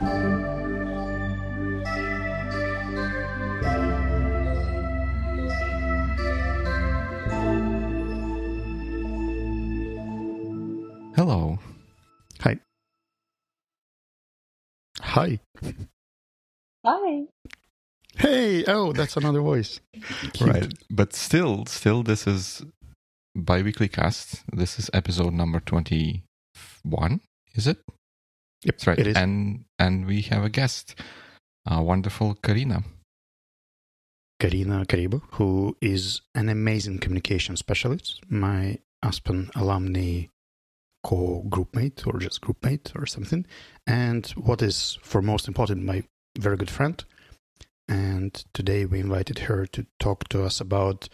Hello. Hi. Hi. Hi. Hey, oh, that's another voice. Cute. Right. But still, this is Biweeklycast. This is episode number 21, is it? Yep, That's right. it is. And we have a guest, wonderful Karyna. Karyna Koreiba, who is an amazing communication specialist, my Aspen alumni co-groupmate or just groupmate or something. And what is, for most important, my very good friend. And today we invited her to talk to us about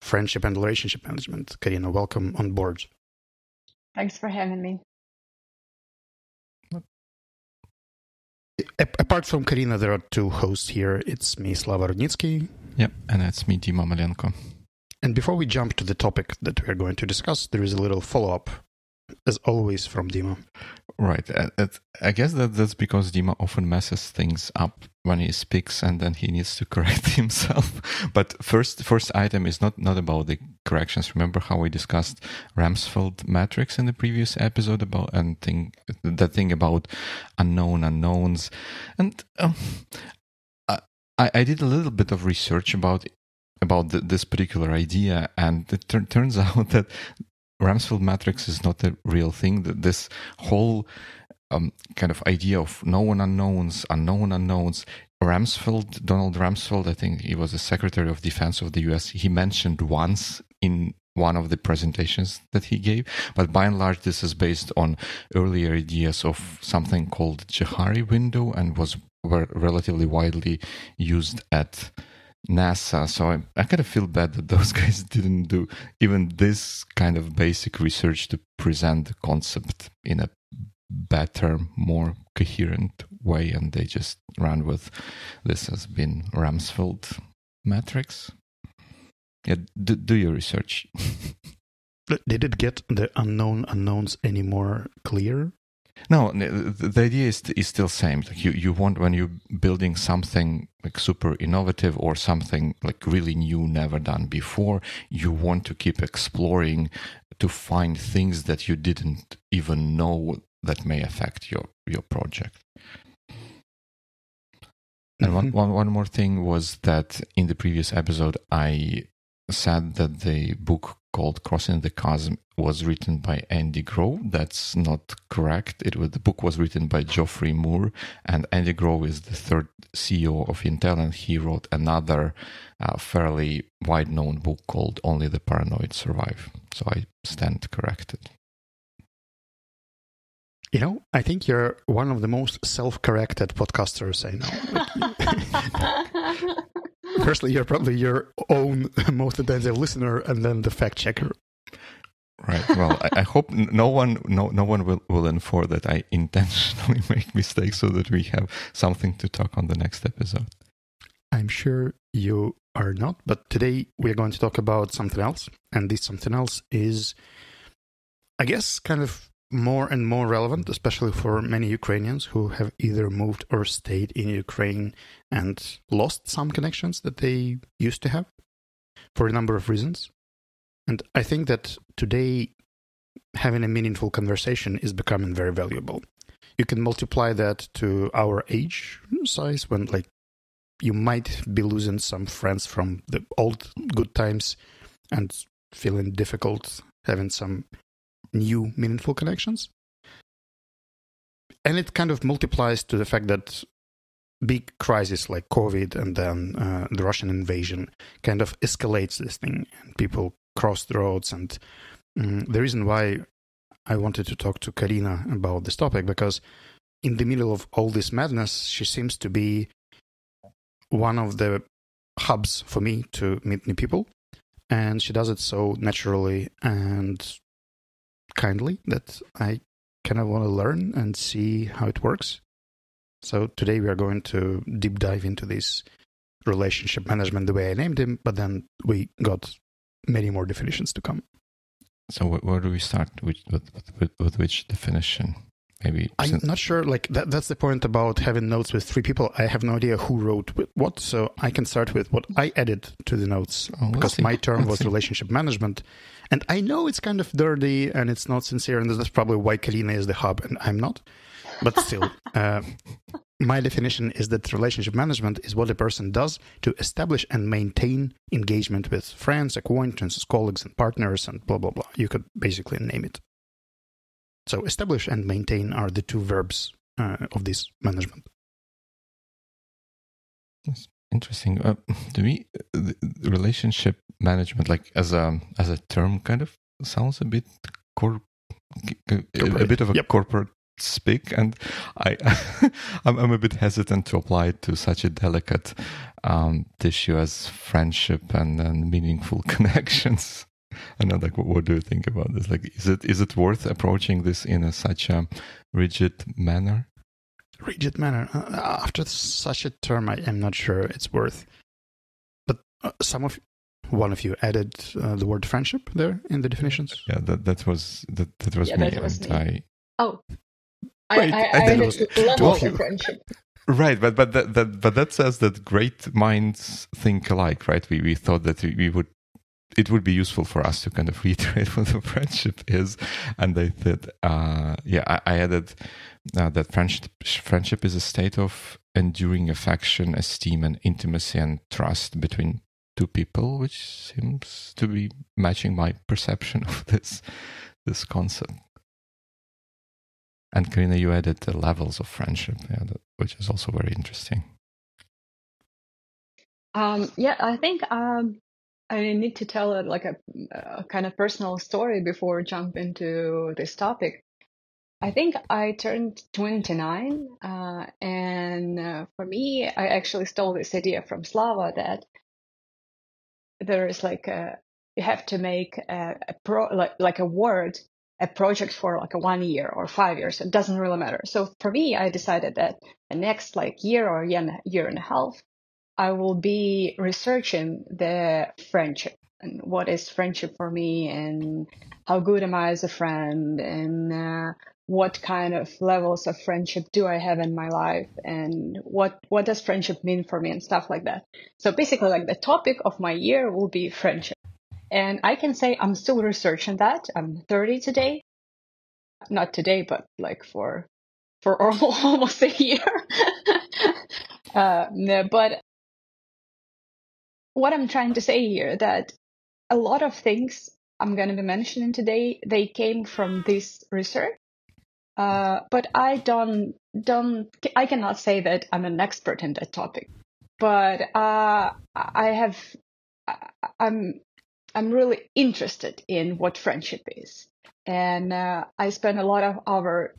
friendship and relationship management. Karyna, welcome on board. Thanks for having me. Apart from Karyna, there are two hosts here. It's me, Slava Rudnitsky. Yep, and that's me, Dima Malenko. And before we jump to the topic that we are going to discuss, there is a little follow-up, as always, from Dima. Right. I guess that's because Dima often messes things up when he speaks and then he needs to correct himself. But first item is not about the corrections. Remember how we discussed Ramsfeld matrix in the previous episode about that thing about unknown unknowns. And I did a little bit of research about this particular idea, and it turns out that Ramsfeld matrix is not a real thing. This whole kind of idea of known unknowns, unknown unknowns. Donald Rumsfeld, I think he was the Secretary of Defense of the US, he mentioned once in one of the presentations that he gave. But by and large, this is based on earlier ideas of something called Johari window and were relatively widely used at NASA. So I kind of feel bad that those guys didn't do even this kind of basic research to present the concept in a better, more coherent way, and they just ran with this has been Ramsfeld matrix. Yeah, do your research. Did it get the unknown unknowns any more clear? No, the idea is still same. Like you want, when you're building something like super innovative or something like really new, never done before, you want to keep exploring to find things that you didn't even know that may affect your project. And one more thing was that in the previous episode, I said that the book called Crossing the Chasm was written by Andy Grove. That's not correct. The book was written by Geoffrey Moore, and Andy Grove is the third CEO of Intel, and he wrote another fairly wide-known book called Only the Paranoid Survive. So I stand corrected. You know, I think you're one of the most self-corrected podcasters I know. Firstly, you're probably your own most attentive listener, and then the fact checker. Right. Well, I hope no one will infer that I intentionally make mistakes so that we have something to talk on the next episode. I'm sure you are not, but today we're going to talk about something else, and this something else is, I guess, kind of more and more relevant, especially for many Ukrainians who have either moved or stayed in Ukraine and lost some connections that they used to have for a number of reasons. And I think that today having a meaningful conversation is becoming very valuable. You can multiply that to our age size when you might be losing some friends from the old good times and feeling difficult having some new meaningful connections. And it kind of multiplies to the fact that big crises like COVID and then the Russian invasion kind of escalates this thing, and people cross the roads. And the reason why I wanted to talk to Karyna about this topic, because in the middle of all this madness, she seems to be one of the hubs for me to meet new people. And she does it so naturally and kindly that I kind of want to learn and see how it works. So today we are going to deep dive into this relationship management the way I named him, but then we got many more definitions to come. So where do we start? With which definition? maybe. I'm not sure. Like that's the point about having notes with 3 people. I have no idea who wrote what, so I can start with what I added to the notes because my term was relationship management, and I know it's kind of dirty and it's not sincere, and that's probably why Karyna is the hub and I'm not. But still, my definition is that relationship management is what a person does to establish and maintain engagement with friends, acquaintances, colleagues, and partners, and blah blah blah. You could basically name it. So establish and maintain are the 2 verbs of this management. That's interesting. To me, the relationship management, like as a term, kind of sounds a bit a bit of a corporate speak, and I'm a bit hesitant to apply it to such a delicate issue as friendship and meaningful connections. And like, what do you think about this? Like, is it worth approaching this in such a rigid manner? Rigid manner. After such a term, I am not sure it's worth. But one of you added the word friendship there in the definitions. Yeah, that was me. That was me. Wait, I added level of friendship. Right, but that says that great minds think alike, right? We thought that it would be useful for us to kind of reiterate what the friendship is, and I thought, I added that friendship is a state of enduring affection, esteem, and intimacy and trust between 2 people, which seems to be matching my perception of this concept. And Karyna, you added the levels of friendship, which is also very interesting. I think I need to tell a kind of personal story before jump into this topic. I think I turned 29, and for me, I actually stole this idea from Slava that there is you have to make a project for like a 1 year or 5 years. It doesn't really matter. So for me, I decided that the next year or year and a half, I will be researching the friendship and what is friendship for me and how good am I as a friend and what kind of levels of friendship do I have in my life and what does friendship mean for me and stuff like that. So basically the topic of my year will be friendship. And I can say I'm still researching that. I'm 30 today. Not today, but for almost a year. But what I'm trying to say here that a lot of things I'm going to be mentioning today, they came from this research. But I cannot say that I'm an expert in that topic. But I'm really interested in what friendship is. And I spend a lot of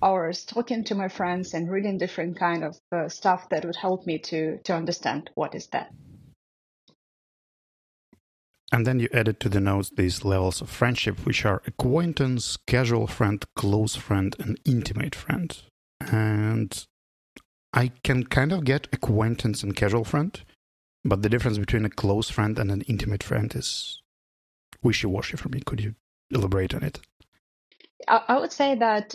hours talking to my friends and reading different kind of stuff that would help me to understand what is that. And then you added to the notes these levels of friendship, which are acquaintance, casual friend, close friend, and intimate friend. And I can kind of get acquaintance and casual friend, but the difference between a close friend and an intimate friend is wishy-washy for me. Could you elaborate on it? I would say that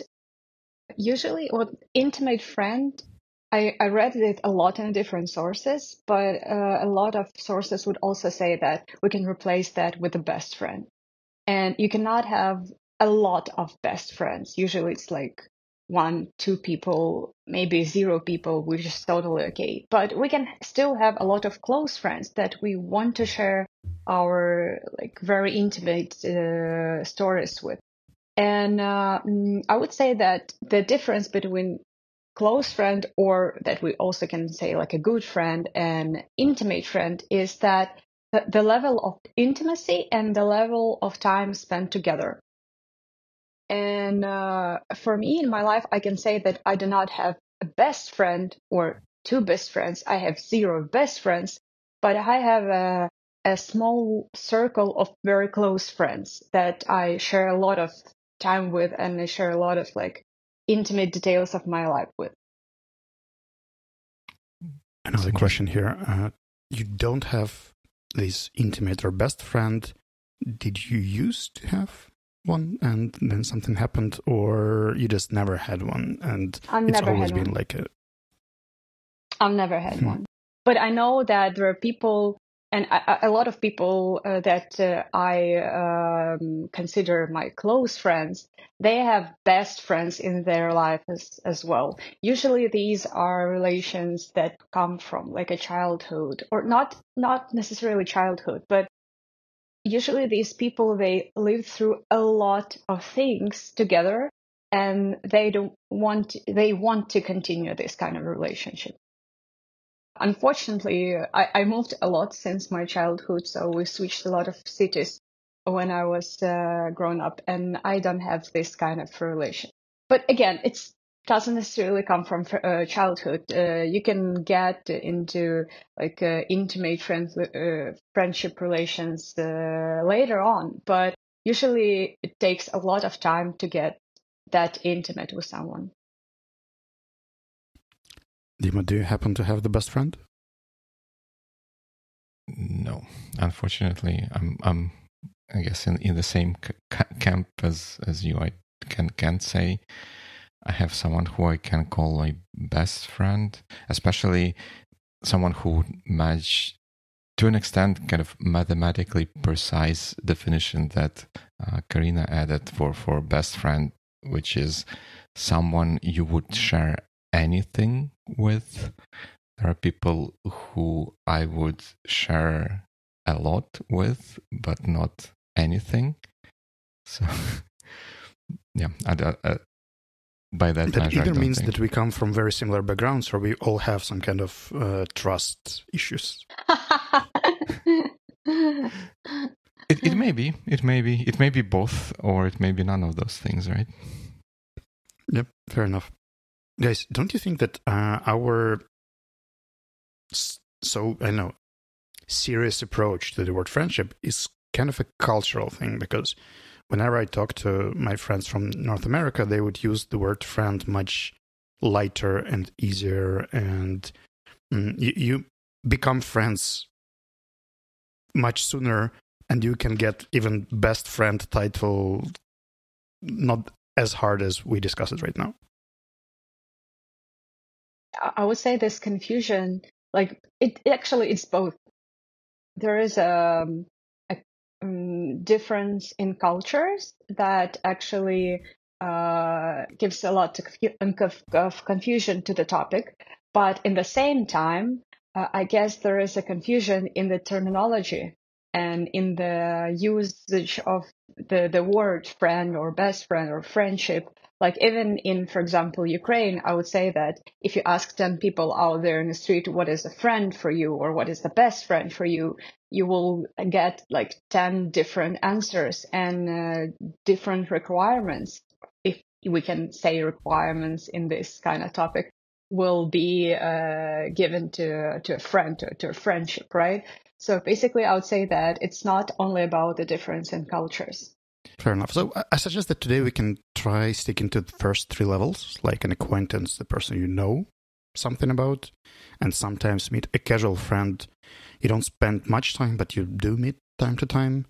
usually what intimate friend, I read it a lot in different sources, but a lot of sources would also say that we can replace that with a best friend. And you cannot have a lot of best friends. Usually it's 1, 2 people, maybe 0 people, which is totally okay. But we can still have a lot of close friends that we want to share our very intimate stories with. And I would say that the difference between close friend, or that we also can say a good friend, and intimate friend is that the level of intimacy and the level of time spent together. And for me in my life, I can say that I do not have a best friend or 2 best friends. I have 0 best friends, but I have a small circle of very close friends that I share a lot of time with, and I share a lot of intimate details of my life with. Another question here. You don't have this intimate or best friend. Did you used to have? one and then something happened, or you just never had one and it's always been like a... I've never had one. But I know that there are people, and a lot of people that I consider my close friends, they have best friends in their life as well. Usually these are relations that come from like a childhood, or not necessarily childhood, but usually these people, they live through a lot of things together, and they want to continue this kind of relationship. Unfortunately, I moved a lot since my childhood, so we switched a lot of cities when I was grown up, and I don't have this kind of relation. But again, it doesn't necessarily come from childhood. You can get into like intimate friendship relations later on, but usually it takes a lot of time to get that intimate with someone. Dima, do you happen to have the best friend? No, unfortunately, I'm I guess in the same camp as you. I can't say I have someone who I can call my best friend, especially someone who would match to an extent kind of mathematically precise definition that Karyna added for best friend, which is someone you would share anything with. There are people who I would share a lot with, but not anything. So, yeah, by that measure, either means that we come from very similar backgrounds, or we all have some kind of trust issues. It may be both, or it may be none of those things, right? Yep, fair enough. Guys, don't you think that our serious approach to the word friendship is kind of a cultural thing? Because whenever I talk to my friends from North America, they would use the word friend much lighter and easier, and you become friends much sooner, and you can get even best friend title not as hard as we discuss it right now. I would say this confusion, like it's both. There is a difference in cultures that actually gives a lot of confusion to the topic. But in the same time, I guess there is a confusion in the terminology and in the usage of the word friend or best friend or friendship. Like even in, for example, Ukraine, I would say that if you ask 10 people out there in the street, what is a friend for you or what is the best friend for you, you will get like 10 different answers and different requirements, if we can say requirements in this kind of topic, will be given to a friend, to a friendship, right? So basically, I would say that it's not only about the difference in cultures. Fair enough. So I suggest that today we can try sticking to the first three levels, like an acquaintance, the person you know something about, and sometimes meet a casual friend you don't spend much time, but you do meet time to time.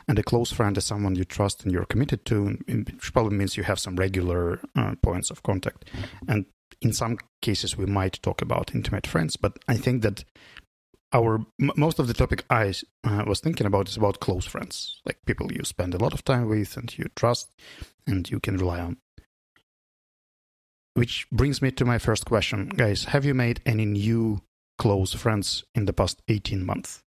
And a close friend is someone you trust and you're committed to, which probably means you have some regular points of contact. And in some cases, we might talk about intimate friends, but I think that most of the topic I was thinking about is about close friends, like people you spend a lot of time with and you trust and you can rely on. Which brings me to my first question. Guys, have you made any new close friends in the past 18 months?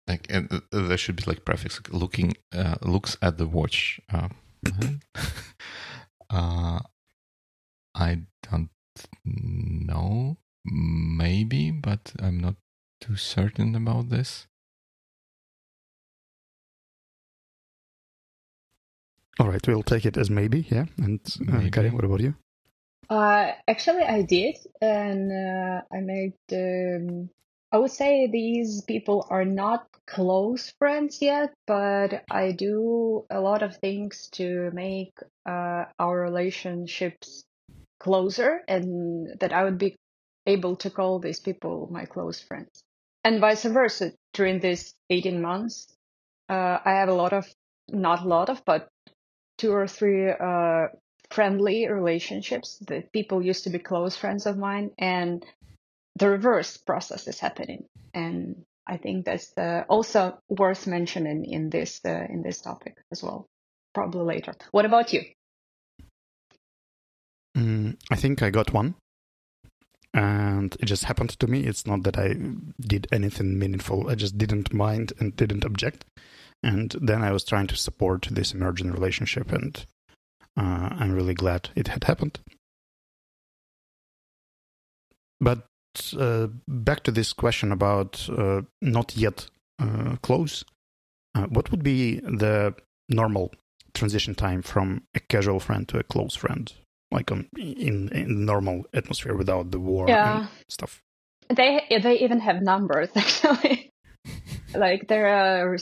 Like, and there should be like prefix looks at the watch. I don't know. Maybe, but I'm not too certain about this. All right, we'll take it as maybe, yeah. And Karin, what about you? Actually, I did, and I made. I would say these people are not close friends yet, but I do a lot of things to make our relationships closer, and that I would be able to call these people my close friends. And vice versa, during these 18 months, I have not a lot of, but 2 or 3 friendly relationships that people used to be close friends of mine, and the reverse process is happening. And I think that's also worth mentioning in this topic as well, probably later. What about you? I think I got one, and it just happened to me. It's not that I did anything meaningful. I just didn't mind and didn't object. And then I was trying to support this emerging relationship, and I'm really glad it had happened. But back to this question about not yet close, what would be the normal transition time from a casual friend to a close friend, like in normal atmosphere without the war and stuff? They even have numbers, actually. Like there are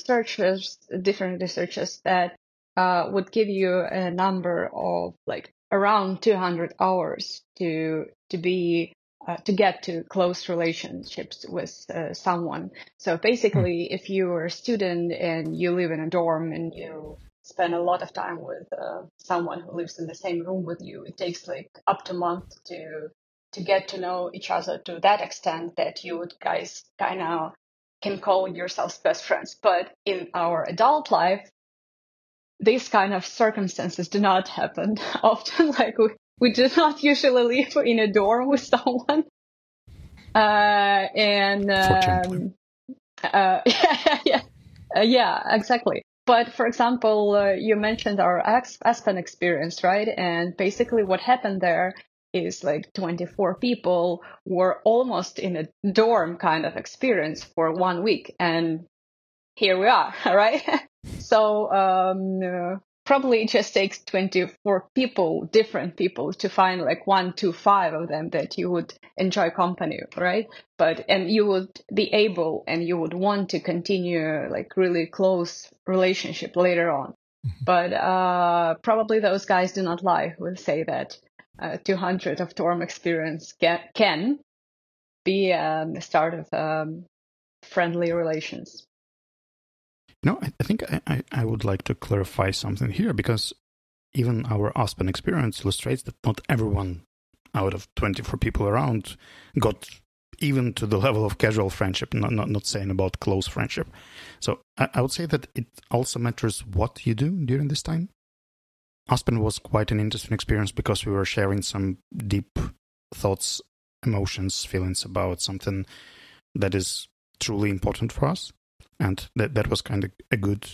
different researchers that would give you a number of like around 200 hours to get to close relationships with someone. So basically, if you're a student and you live in a dorm and you spend a lot of time with someone who lives in the same room with you, it takes like up to a month to get to know each other to that extent that you would guys kind of can call yourselves best friends. But in our adult life, these kind of circumstances do not happen often. Like we do not usually live in a dorm with someone. Yeah, exactly. But for example, you mentioned our Aspen experience, right? And basically what happened there is like 24 people were almost in a dorm kind of experience for 1 week. And here we are, right? So probably it just takes 24 people, different people, to find like 1 to 5 of them that you would enjoy company, right? And you would be able and you would want to continue like really close relationship later on. But probably those guys do not lie who say that 200 of dorm experience can be the start of friendly relations. No, I think I would like to clarify something here, because even our Aspen experience illustrates that not everyone out of 24 people around got even to the level of casual friendship, not saying about close friendship. So I would say that it also matters what you do during this time. Aspen was quite an interesting experience because we were sharing some deep thoughts, emotions, feelings about something that is truly important for us. And that was kind of a good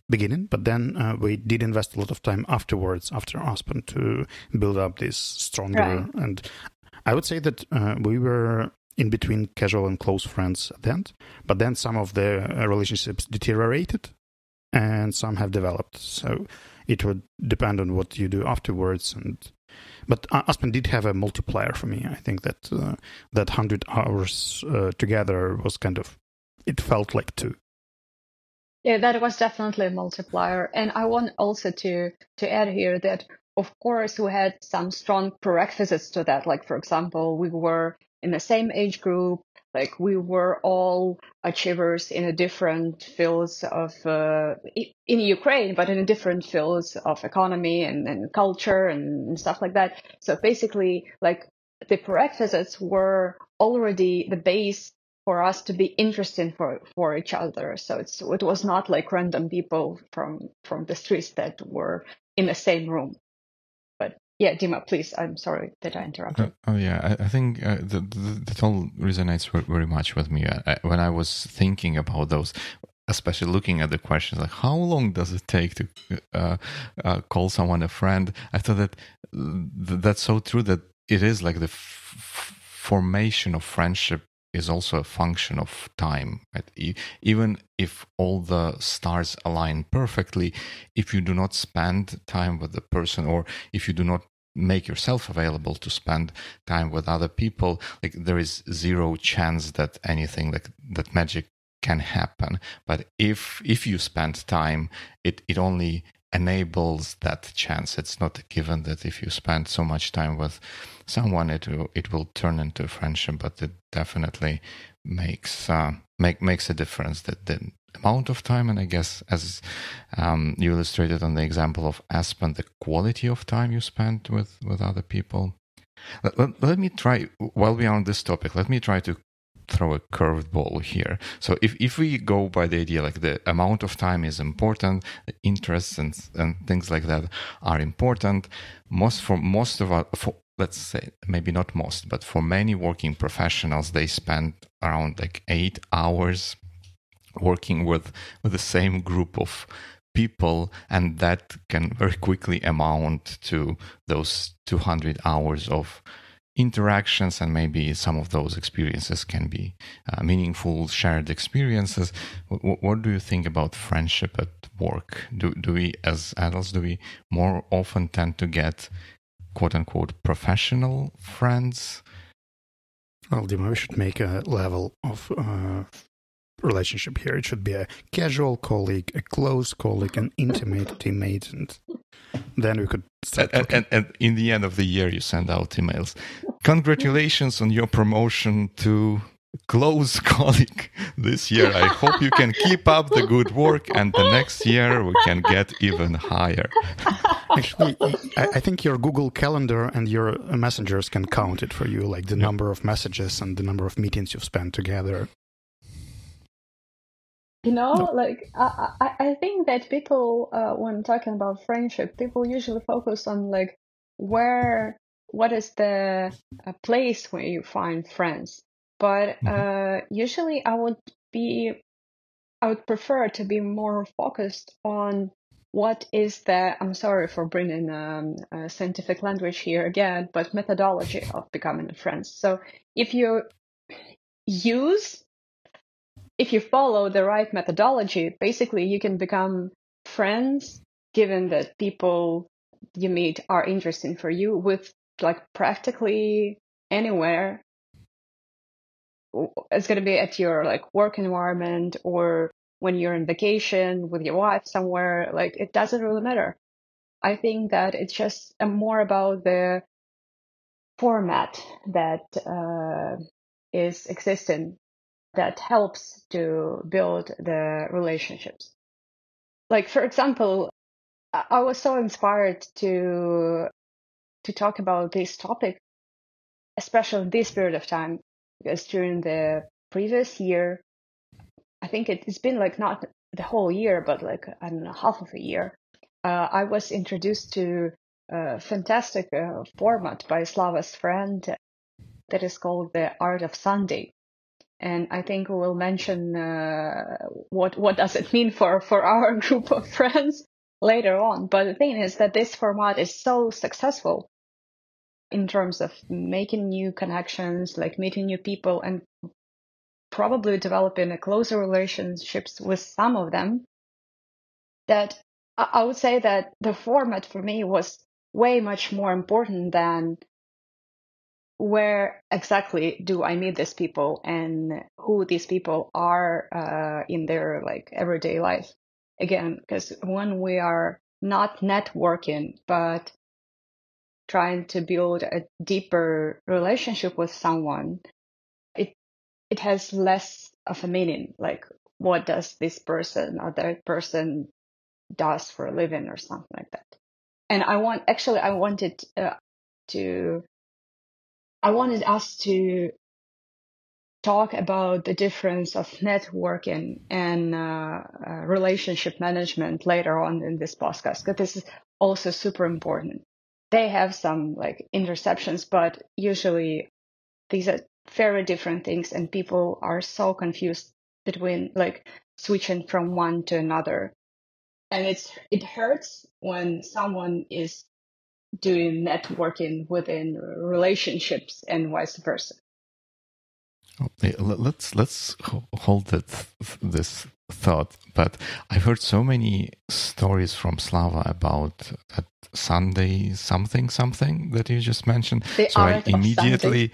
beginning. But then we did invest a lot of time afterwards, after Aspen, to build up this stronger. Right. And I would say that we were in between casual and close friends at the end. But then some of the relationships deteriorated and some have developed. So it would depend on what you do afterwards. But Aspen did have a multiplier for me. I think that that 100 hours together was kind of, it felt like 2. Yeah, that was definitely a multiplier. And I want also to add here that, of course, we had some strong prerequisites to that. Like, for example, we were in the same age group. Like, we were all achievers in a different fields of, in Ukraine, but in different fields of economy and culture and stuff like that. So basically, like, the prerequisites were already the base for us to be interested for each other. So it was not like random people from the streets that were in the same room. But yeah, Dima, please, I'm sorry that I interrupted. I think that all resonates very much with me. When I was thinking about those, especially looking at the questions, like how long does it take to call someone a friend? I thought that that's so true, that it is like the formation of friendship is also a function of time. Right? Even if all the stars align perfectly, if you do not spend time with the person, or if you do not make yourself available to spend time with other people, like there is zero chance that anything like that magic can happen. But if you spend time, it only enables that chance. It's not a given that if you spend so much time with someone, it will turn into a friendship, but it definitely makes a difference that the amount of time, and I guess as you illustrated on the example of Aspen, the quality of time you spent with other people. Let me try, while we are on this topic, let me try to throw a curved ball here. So if we go by the idea like the amount of time is important, the interests and things like that are important, let's say, maybe not most, but for many working professionals, they spend around like 8 hours working with the same group of people, and that can very quickly amount to those 200 hours of interactions, and maybe some of those experiences can be meaningful shared experiences. What do you think about friendship at work? Do we, as adults, more often tend to get quote-unquote professional friends? Well, Dima, we should make a level of relationship here. It should be a casual colleague, a close colleague, an intimate teammate, and then we could start and in the end of the year, you send out emails. Congratulations on your promotion to close colleague this year. I hope you can keep up the good work, and the next year we can get even higher. Actually, I think your Google Calendar and your messengers can count it for you, like the number of messages and the number of meetings you've spent together. Like I think that people, when talking about friendship, people usually focus on like what is the place where you find friends. But usually I would prefer to be more focused on what is I'm sorry for bringing scientific language here again, but methodology of becoming friends. So if you follow the right methodology, basically you can become friends, given that people you meet are interesting for you, with like practically anywhere. It's going to be at your like work environment, or when you're on vacation with your wife somewhere. Like, it doesn't really matter. I think that it's just more about the format that is existing, that helps to build the relationships. Like, for example, I was so inspired to talk about this topic, especially in this period of time, because during the previous year, I think it's been like not the whole year, but like, I don't know, half of a year, I was introduced to a fantastic format by Slava's friend that is called The Art of Sunday. And I think we will mention what does it mean for our group of friends later on. But the thing is that this format is so successful in terms of making new connections, like meeting new people, and probably developing a closer relationships with some of them, that I would say that the format for me was way much more important than where exactly do I meet these people and who these people are in their like everyday life. Again, because when we are not networking, but trying to build a deeper relationship with someone, it has less of a meaning. Like, what does this person or that person does for a living or something like that. And I wanted us to talk about the difference of networking and relationship management later on in this podcast, because this is also super important. They have some like interceptions, but usually these are very different things, and people are so confused between like switching from one to another. And it hurts when someone is doing networking within relationships and vice versa. Okay, let's hold this thought. But I've heard so many stories from Slava about that Sunday something that you just mentioned. So I immediately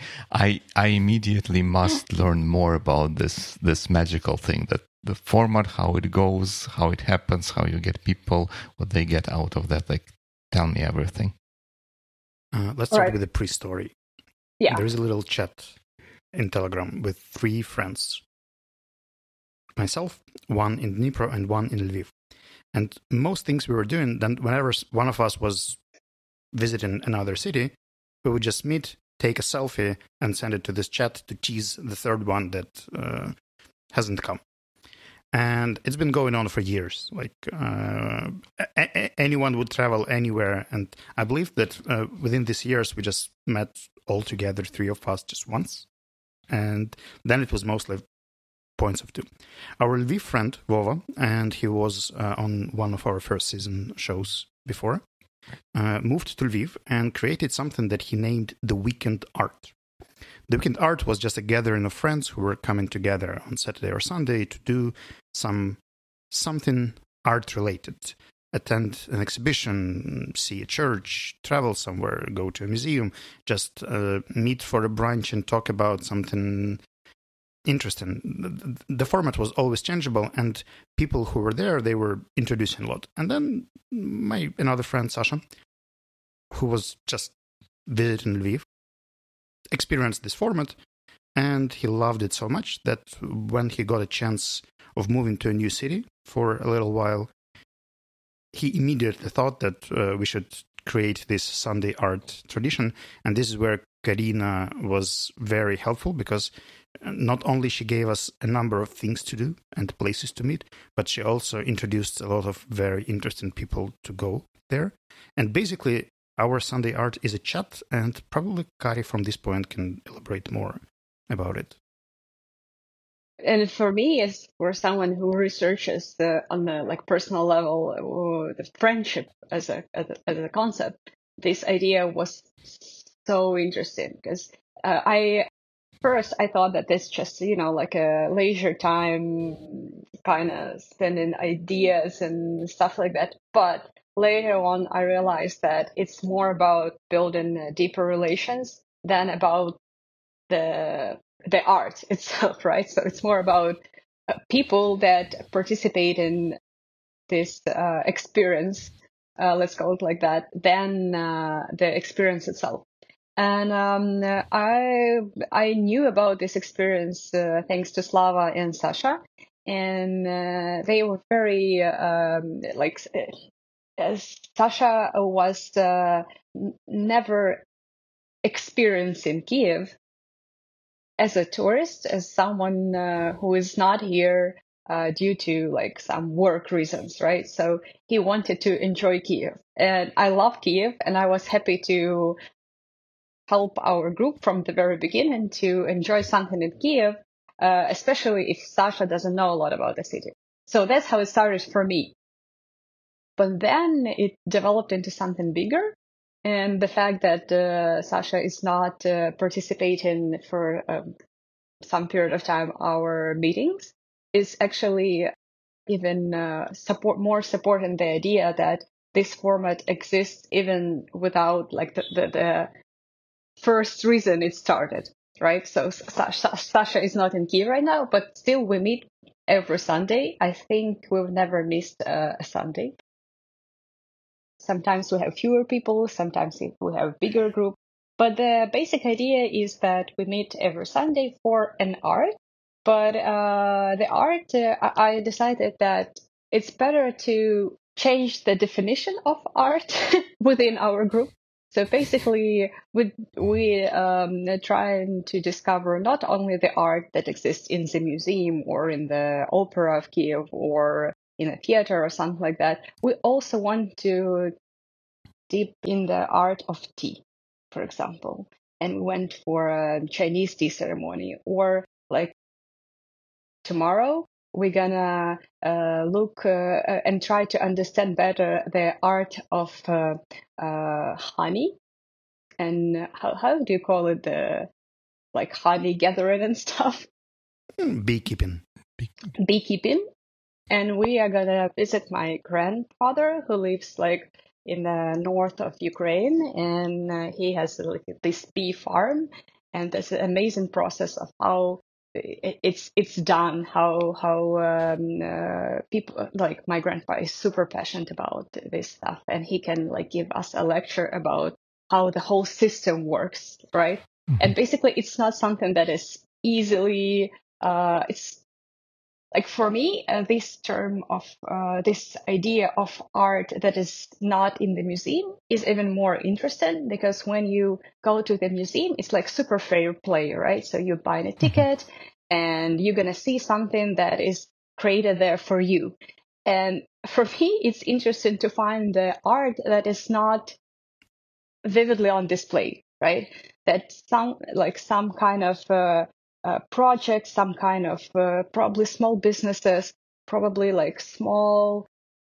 must learn more about this magical thing, that the format, how it goes, how it happens, how you get people, what they get out of that. Like, tell me everything. Let's start with the pre-story. Yeah. There is a little chat in Telegram with 3 friends. myself, one in Dnipro, and one in Lviv. And most things we were doing, then whenever one of us was visiting another city, we would just meet, take a selfie, and send it to this chat to tease the third one that hasn't come. And it's been going on for years. Like anyone would travel anywhere, and I believe that within these years we just met all together, three of us, just once, and then it was mostly points of two. Our Lviv friend Vova, and he was on one of our first season shows before, moved to Lviv and created something that he named the Weekend Art. The Weekend Art was just a gathering of friends who were coming together on Saturday or Sunday to do something art-related. Attend an exhibition, see a church, travel somewhere, go to a museum, just meet for a brunch and talk about something interesting. The format was always changeable, and people who were there, they were introducing a lot. And then another friend, Sasha, who was just visiting Lviv, experienced this format, and he loved it so much that when he got a chance of moving to a new city for a little while, he immediately thought that we should create this Sunday art tradition. And this is where Karyna was very helpful, because not only she gave us a number of things to do and places to meet, but she also introduced a lot of very interesting people to go there. And basically, our Sunday art is a chat, and probably Kari from this point can elaborate more about it. And for me, as for someone who researches on the like personal level, the friendship as a concept, this idea was so interesting, because I thought that this just like a leisure time kind of spending ideas and stuff like that, but later on, I realized that it's more about building deeper relations than about the art itself, right? So it's more about people that participate in this experience, let's call it like that, than the experience itself. And I knew about this experience thanks to Slava and Sasha, and they were very Sasha was never experiencing Kiev as a tourist, as someone who is not here due to like some work reasons, right? So he wanted to enjoy Kiev, and I love Kiev, and I was happy to help our group from the very beginning to enjoy something in Kiev, especially if Sasha doesn't know a lot about the city. So that's how it started for me. But then it developed into something bigger. And the fact that Sasha is not participating for some period of time our meetings is actually even more supporting the idea that this format exists even without like the first reason it started, right? So Sasha is not in Kiev right now, but still we meet every Sunday. I think we've never missed a Sunday. Sometimes we have fewer people, sometimes we have a bigger group. But the basic idea is that we meet every Sunday for an art. But the art, I decided that it's better to change the definition of art within our group. So basically, we trying to discover not only the art that exists in the museum or in the opera of Kiev or in a theater or something like that. We also want to deep in the art of tea, for example, and we went for a Chinese tea ceremony. Or like tomorrow, we're gonna look and try to understand better the art of honey, and how do you call it, the like honey gathering and stuff? Beekeeping. And we are gonna visit my grandfather who lives like in the north of Ukraine, and he has like this bee farm, and there's an amazing process of how it's done. How people like my grandpa is super passionate about this stuff, and he can like give us a lecture about how the whole system works, right? Mm-hmm. And basically, it's not something that is easily it's like for me, this idea of art that is not in the museum is even more interesting, because when you go to the museum, it's like super fair play, right? So you buy a ticket and you're going to see something that is created there for you. And for me, it's interesting to find the art that is not vividly on display, right? That some kind of project, some kind of probably small businesses, probably like small,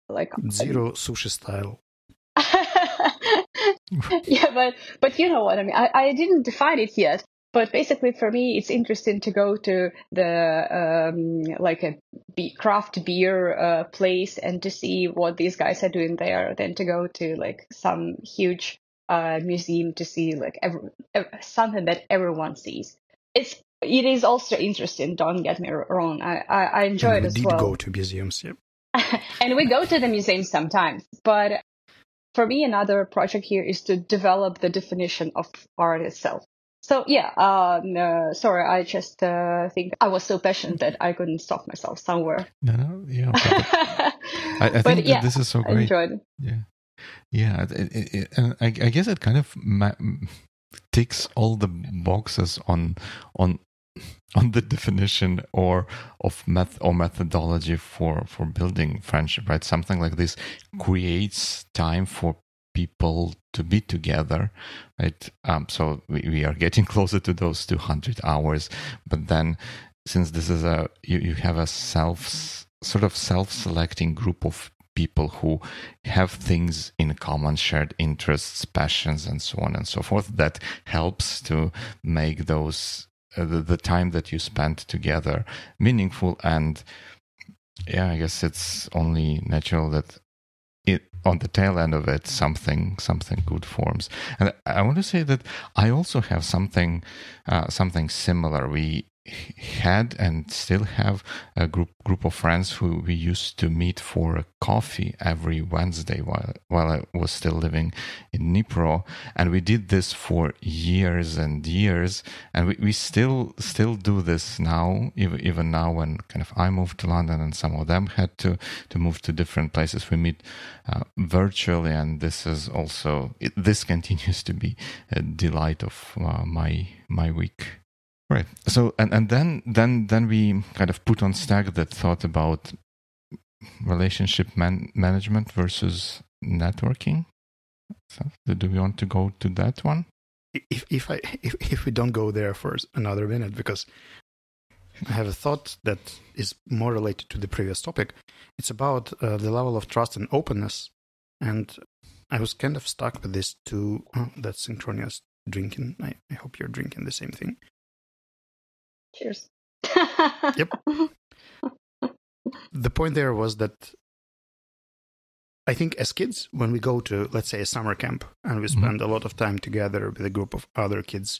like Zero sushi style. yeah, but you know what I mean. I didn't define it yet, but basically for me, it's interesting to go to the like a craft beer place and to see what these guys are doing there, than to go to like some huge museum to see like something that everyone sees. It is also interesting. Don't get me wrong. I enjoy And it we as did well. go to museums, yeah. And we go to the museum sometimes, but for me, another project here is to develop the definition of art itself. So yeah, no, sorry, I just think I was so passionate that I couldn't stop myself somewhere. No, yeah. I But think that yeah, this is so I great. enjoyed it. Yeah. And I guess it kind of ticks all the boxes on the definition or methodology for building friendship, right? Something like this creates time for people to be together, right? So we are getting closer to those 200 hours, but then since this is you have a self-selecting group of people who have things in common, shared interests, passions, and so on and so forth, that helps to make those the time that you spend together meaningful. And yeah, I guess it's only natural that on the tail end of it, something good forms. And I want to say that I also have something similar. We had and still have a group of friends who we used to meet for a coffee every Wednesday while I was still living in Dnipro, and we did this for years and years, and we still do this now, even now when kind of I moved to London and some of them had to move to different places. We meet virtually, and this is also this continues to be a delight of my week. Right. So and then we kind of put on stack that thought about relationship management versus networking. So do we want to go to that one? If we don't go there for another minute, because I have a thought that is more related to the previous topic. It's about the level of trust and openness, and I was kind of stuck with this too. Oh, that's synchronous drinking. I hope you're drinking the same thing. Cheers. Yep. The point there was that I think as kids, when we go to, let's say, a summer camp and we spend a lot of time together with a group of other kids,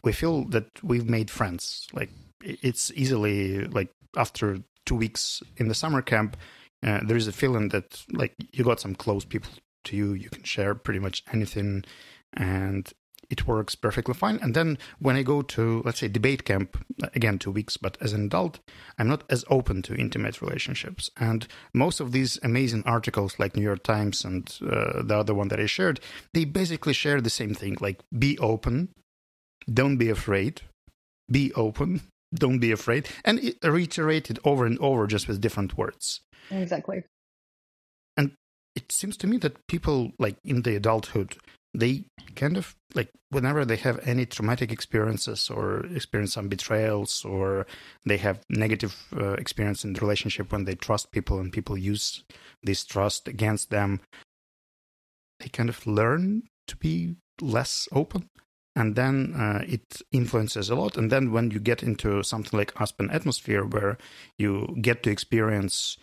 we feel that we've made friends. Like it's easily like after 2 weeks in the summer camp, there is a feeling that like you got some close people to you. You can share pretty much anything, and it works perfectly fine. And then when I go to, let's say, debate camp, again, 2 weeks, but as an adult, I'm not as open to intimate relationships. And most of these amazing articles like New York Times and the other one that I shared, they basically share the same thing, like be open, don't be afraid, be open, don't be afraid, and it reiterated over and over just with different words. Exactly. And it seems to me that people like in the adulthood, they kind of like whenever they have any traumatic experiences or experience some betrayals or they have negative experience in the relationship when they trust people and people use this trust against them, they kind of learn to be less open. And then it influences a lot. And then when you get into something like Aspen atmosphere, where you get to experience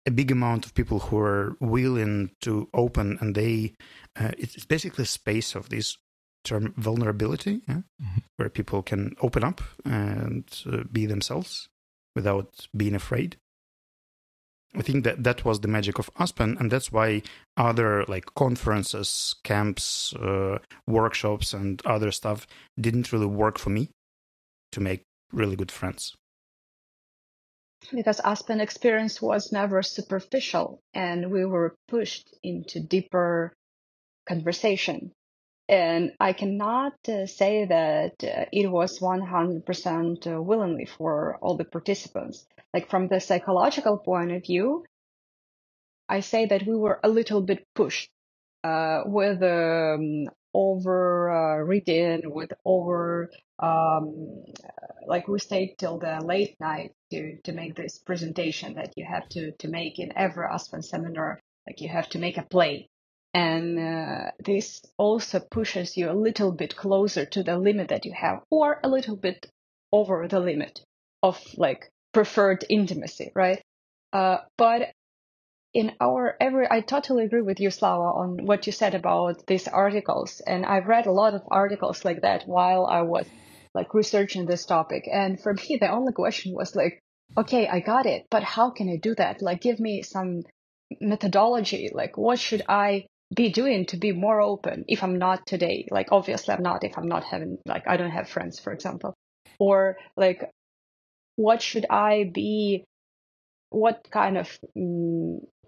a big amount of people who are willing to open, and it's basically a space of this term vulnerability, where people can open up and be themselves without being afraid. I think that was the magic of Aspen, and that's why other like conferences, camps, workshops, and other stuff didn't really work for me to make really good friends. because Aspen experience was never superficial, and we were pushed into deeper conversation. And I cannot say that it was 100% willingly for all the participants. Like from the psychological point of view, I say that we were a little bit pushed with over reading, with over like we stayed till the late night to make this presentation that you have to make in every Aspen seminar. Like you have to make a play. And this also pushes you a little bit closer to the limit that you have, or a little bit over the limit of like preferred intimacy, right? But in I totally agree with you, Slava, on what you said about these articles. And I've read a lot of articles like that while I was like researching this topic. And for me, the only question was like, okay, I got it, but how can I do that? Like, give me some methodology. Like, what should I be doing to be more open if I'm not today? Like, obviously I'm not if I'm not having, like, I don't have friends, for example. Or like, what should I be, what kind of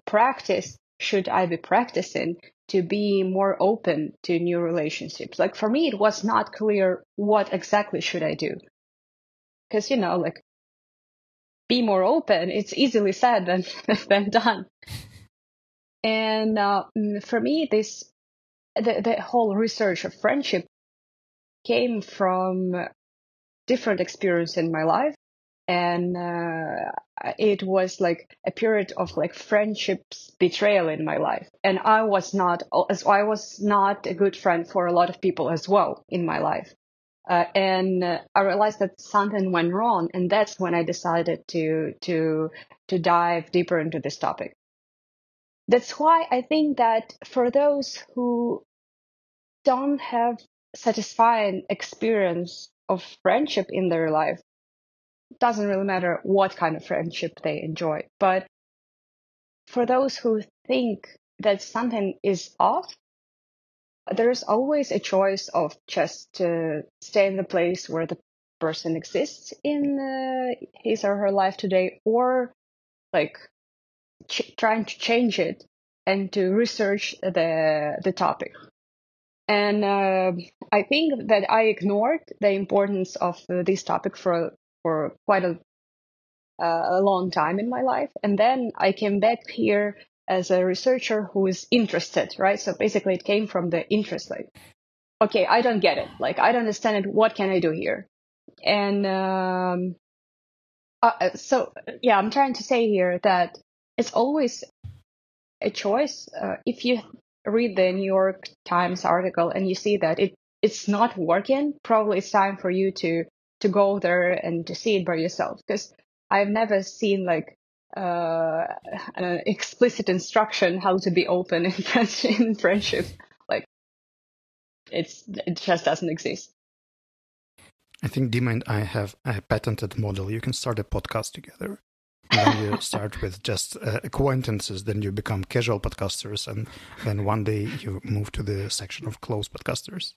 practice should I be practicing to be more open to new relationships? Like for me, it was not clear what exactly should I do. Because, like be more open, it's easily said than done. And for me, the whole research of friendship came from different experience in my life. And it was like a period of like friendships betrayal in my life. And I was not a good friend for a lot of people as well in my life. And I realized that something went wrong. And that's when I decided to dive deeper into this topic. That's why I think that for those who don't have satisfying experience of friendship in their life, doesn't really matter what kind of friendship they enjoy. But for those who think that something is off, there's always a choice of just stay in the place where the person exists in his or her life today, or like trying to change it and to research the topic. And I think that I ignored the importance of this topic for quite a long time in my life. And then I came back here as a researcher who is interested, right? So basically it came from the interest, like, okay, I don't get it. Like, I don't understand it. What can I do here? And so, yeah, I'm trying to say here that it's always a choice. If you read the New York Times article and you see that it's not working, probably it's time for you to go there and to see it by yourself. Because I've never seen like an explicit instruction how to be open in friendship. Like it just doesn't exist. I think Dima and I have a patented model. You can start a podcast together. And then you start with just acquaintances, then you become casual podcasters, and then one day you move to the section of close podcasters.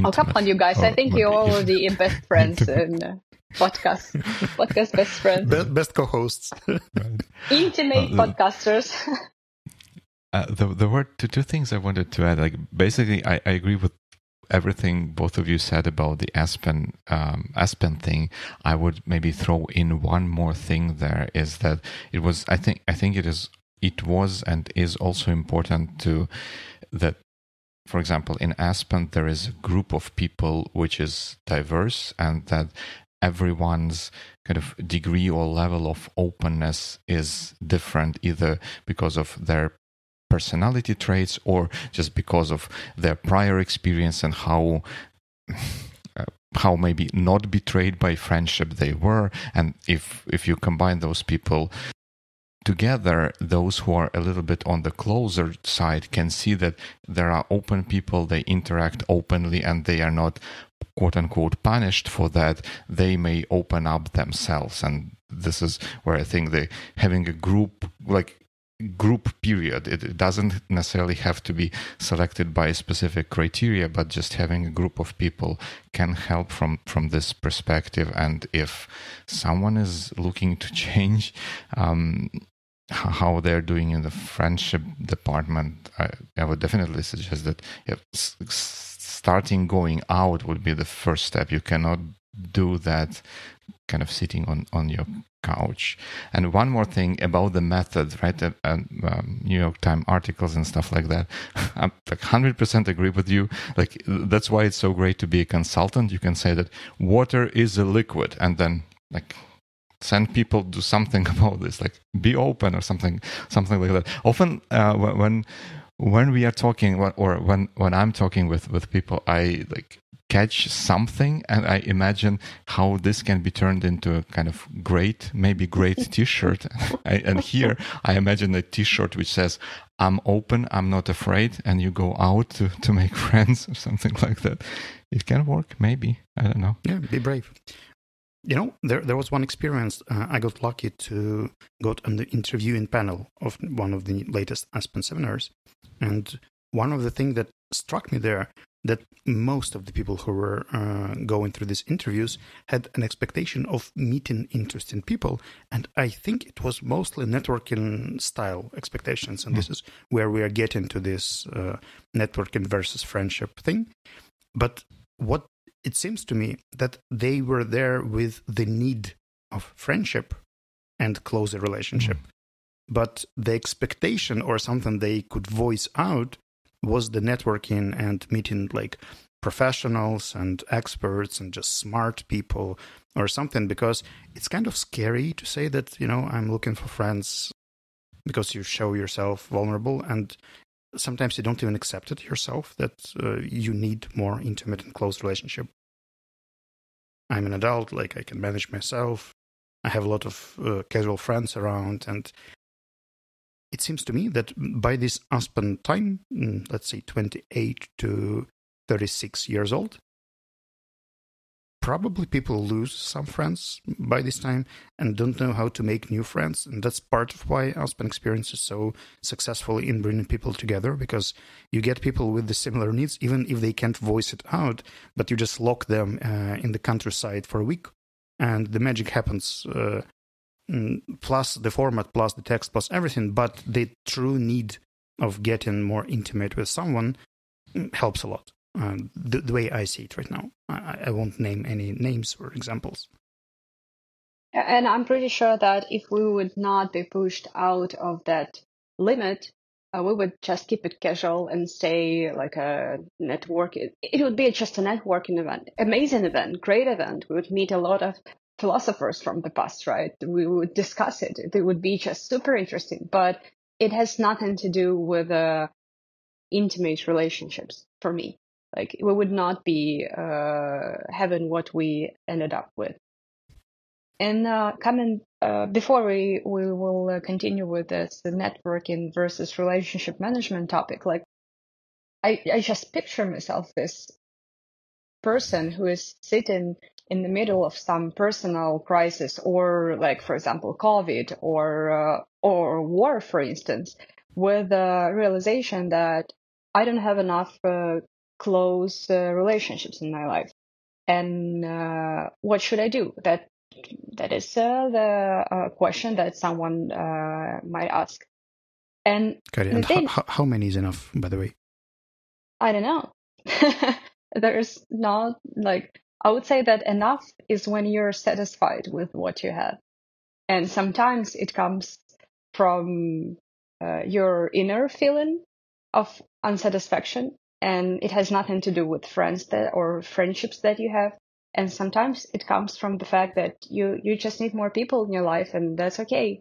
Oh, come on, you guys. I think you're already best friends in podcast best friends. Best co-hosts. Right. Intimate podcasters. There were two things I wanted to add. Like, basically, I agree with everything both of you said about the Aspen thing. I would maybe throw in one more thing there, is that it was, I think it was and is also important to that, for example, in Aspen there is a group of people which is diverse, and that everyone's kind of degree or level of openness is different, either because of their personality traits or just because of their prior experience and how maybe not betrayed by friendship they were. And if you combine those people together, those who are a little bit on the closer side can see that there are open people, they interact openly, and they are not quote unquote punished for that. They may open up themselves. And this is where I think having a group, like group period. It doesn't necessarily have to be selected by a specific criteria, but just having a group of people can help from this perspective. And if someone is looking to change how they're doing in the friendship department, I would definitely suggest that starting going out would be the first step. You cannot do that kind of sitting on your couch. And one more thing about the method, right? New York Times articles and stuff like that. I'm like 100% agree with you. Like, that's why it's so great to be a consultant. You can say that water is a liquid, and then like send people do something about this, like be open or something like that. Often when we are talking, or when I'm talking with people, I like catch something and I imagine how this can be turned into a kind of great t-shirt. And here I imagine a t-shirt which says, I'm open, I'm not afraid, and you go out to make friends or something like that. It can work, maybe. I don't know. Yeah, be brave. You know, there was one experience. I got lucky to got on the interviewing panel of one of the latest Aspen seminars. And one of the things that struck me there, that most of the people who were going through these interviews had an expectation of meeting interesting people. And I think it was mostly networking style expectations. And this is where we are getting to this networking versus friendship thing. But what it seems to me that they were there with the need of friendship and closer relationship. But the expectation or something they could voice out was the networking and meeting like professionals and experts and just smart people or something, because it's kind of scary to say that, you know, I'm looking for friends, because you show yourself vulnerable and sometimes you don't even accept it yourself that you need more intimate and close relationship. I'm an adult, like I can manage myself. I have a lot of casual friends around, and it seems to me that by this Aspen time, let's say 28 to 36 years old, probably people lose some friends by this time and don't know how to make new friends. And that's part of why Aspen Experience is so successful in bringing people together, because you get people with the similar needs, even if they can't voice it out, but you just lock them in the countryside for a week and the magic happens, plus the format, plus the text, plus everything. But the true need of getting more intimate with someone helps a lot. The way I see it right now. I won't name any names or examples. And I'm pretty sure that if we would not be pushed out of that limit, we would just keep it casual and stay like a network. It would be just a networking event, amazing event, great event. We would meet a lot of philosophers from the past, right? We would discuss it. It would be just super interesting, but it has nothing to do with intimate relationships for me. Like, we would not be having what we ended up with. And before we will continue with this, the networking versus relationship management topic, like I just picture myself this person who is sitting in the middle of some personal crisis, or like, for example, COVID or war, for instance, with the realization that I don't have enough close relationships in my life, and what should I do? That is the question that someone might ask. And how many is enough, by the way? I don't know. There's not, like, I would say that enough is when you're satisfied with what you have. And sometimes it comes from your inner feeling of unsatisfaction, and it has nothing to do with friends or friendships that you have. And sometimes it comes from the fact that you just need more people in your life, and that's okay.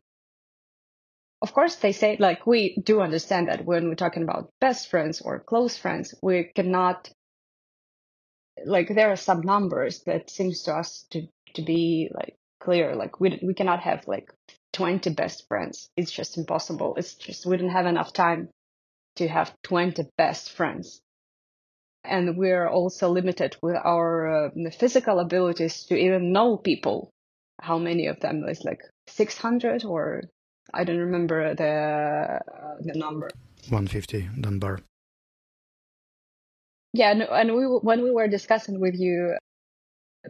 Of course, they say, like, we do understand that when we're talking about best friends or close friends, we cannot, like, there are some numbers that seems to us to be like clear. Like, we cannot have like 20 best friends. It's just impossible. It's just, we don't have enough time to have 20 best friends. And we're also limited with our physical abilities to even know people. How many of them is like 600 or I don't remember the number. 150 Dunbar. Yeah, and when we were discussing with you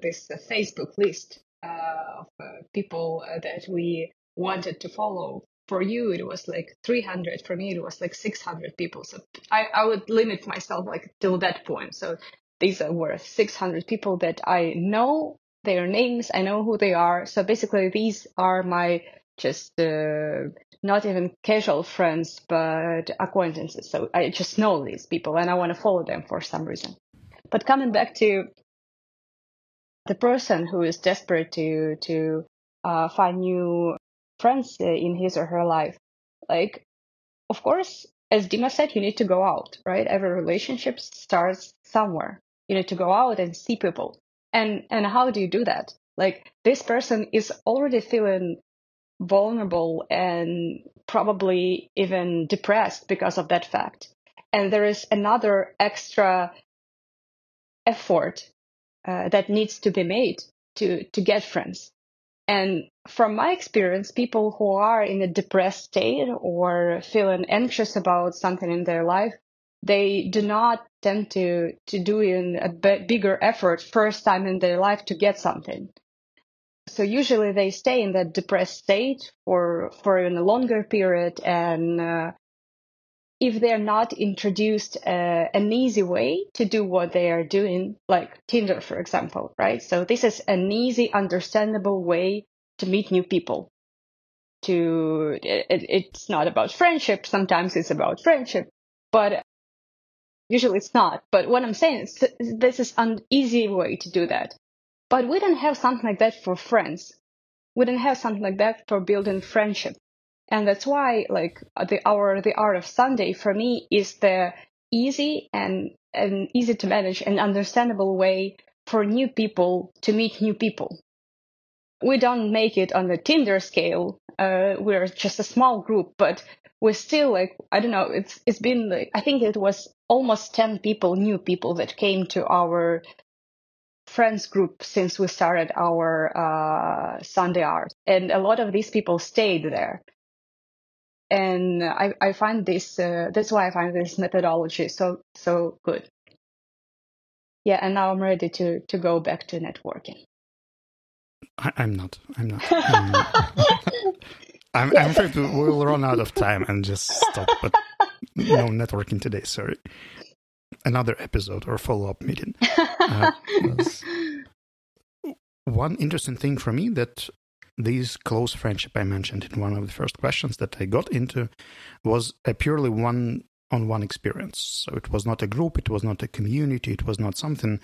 this Facebook list of people that we wanted to follow. For you, it was like 300. For me, it was like 600 people. So I would limit myself like till that point. So these were 600 people that I know their names. I know who they are. So basically, these are my just not even casual friends, but acquaintances. So I just know these people and I want to follow them for some reason. But coming back to the person who is desperate to find new friends in his or her life, like, of course, as Dima said, you need to go out, right? Every relationship starts somewhere. You need to go out and see people. And how do you do that? Like, this person is already feeling vulnerable and probably even depressed because of that fact. And there is another extra effort that needs to be made to get friends. And from my experience, people who are in a depressed state or feeling anxious about something in their life, they do not tend to do in a bigger effort first time in their life to get something. So usually they stay in that depressed state for a longer period, and if they're not introduced an easy way to do what they are doing, like Tinder, for example, right? So this is an easy, understandable way to meet new people. It's not about friendship. Sometimes it's about friendship, but usually it's not. But what I'm saying is this is an easy way to do that. But we don't have something like that for friends. We don't have something like that for building friendship. And that's why, like, the art of Sunday for me is the easy and easy to manage and understandable way for new people to meet new people. We don't make it on the Tinder scale. We're just a small group, but we're still like, I don't know. It's been like, I think it was almost 10 people, new people that came to our friends group since we started our Sunday art, and a lot of these people stayed there. And I find this that's why I find this methodology so good. Yeah, and now I'm ready to go back to networking. I'm not. I'm afraid we'll run out of time and just stop. But no networking today. Sorry. Another episode or follow-up meeting. One interesting thing for me that this close friendship I mentioned in one of the first questions that I got into was a purely one-on-one experience. So it was not a group, it was not a community, it was not something.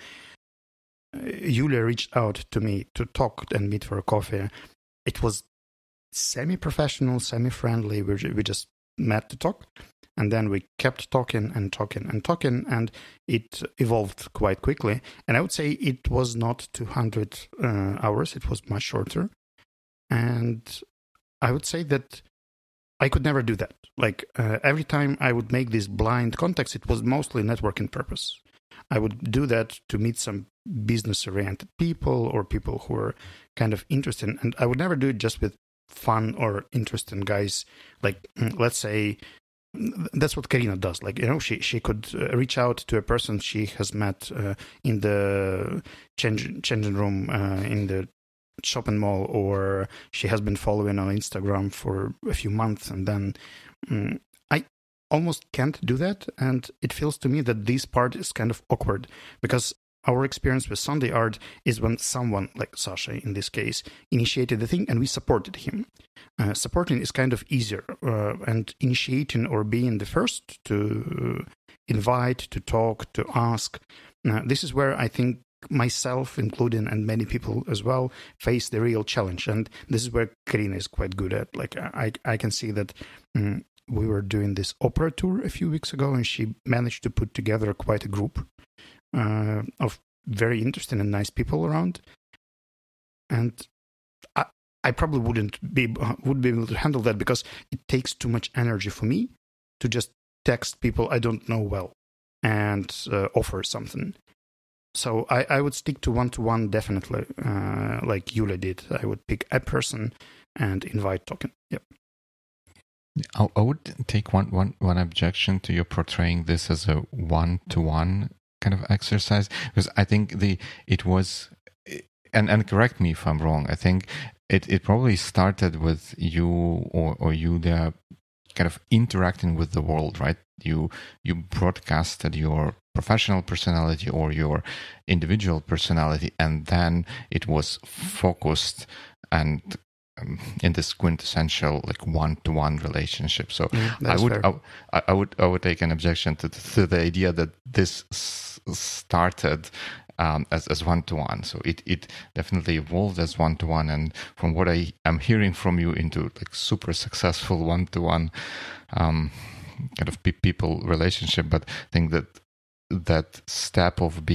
Yulia reached out to me to talk and meet for a coffee. It was semi-professional, semi-friendly. We just met to talk. And then we kept talking, and it evolved quite quickly. And I would say it was not 200 hours, it was much shorter. And I would say that I could never do that. Like, every time I would make these blind contacts, it was mostly networking purpose. I would do that to meet some business-oriented people or people who are kind of interested. And I would never do it just with fun or interesting guys. Like, let's say, that's what Karyna does. Like, you know, she could reach out to a person she has met in the changing room in the shopping mall, or she has been following on Instagram for a few months, and then I almost can't do that. And it feels to me that this part is kind of awkward, because our experience with Sunday art is when someone, like Sasha in this case, initiated the thing and we supported him. Supporting is kind of easier, and initiating or being the first to invite, to talk, to ask, this is where I think myself including and many people as well face the real challenge. And this is where Karyna is quite good at. Like, I can see that we were doing this opera tour a few weeks ago, and she managed to put together quite a group of very interesting and nice people around. And I probably would be able to handle that, because it takes too much energy for me to just text people I don't know well and offer something. So I would stick to one-to-one definitely, like Yulia did. I would pick a person and invite talking. Yep. I would take one objection to you portraying this as a one-to-one kind of exercise, because I think it was, and correct me if I'm wrong, I think it probably started with you or you there kind of interacting with the world, right? You broadcasted your professional personality or your individual personality, and then it was focused and in this quintessential like one-to-one relationship. So I would take an objection to the idea that this started as one-to-one. So it definitely evolved as one-to-one, and from what I am hearing from you, into like super successful one-to-one kind of people relationship. But I think that step of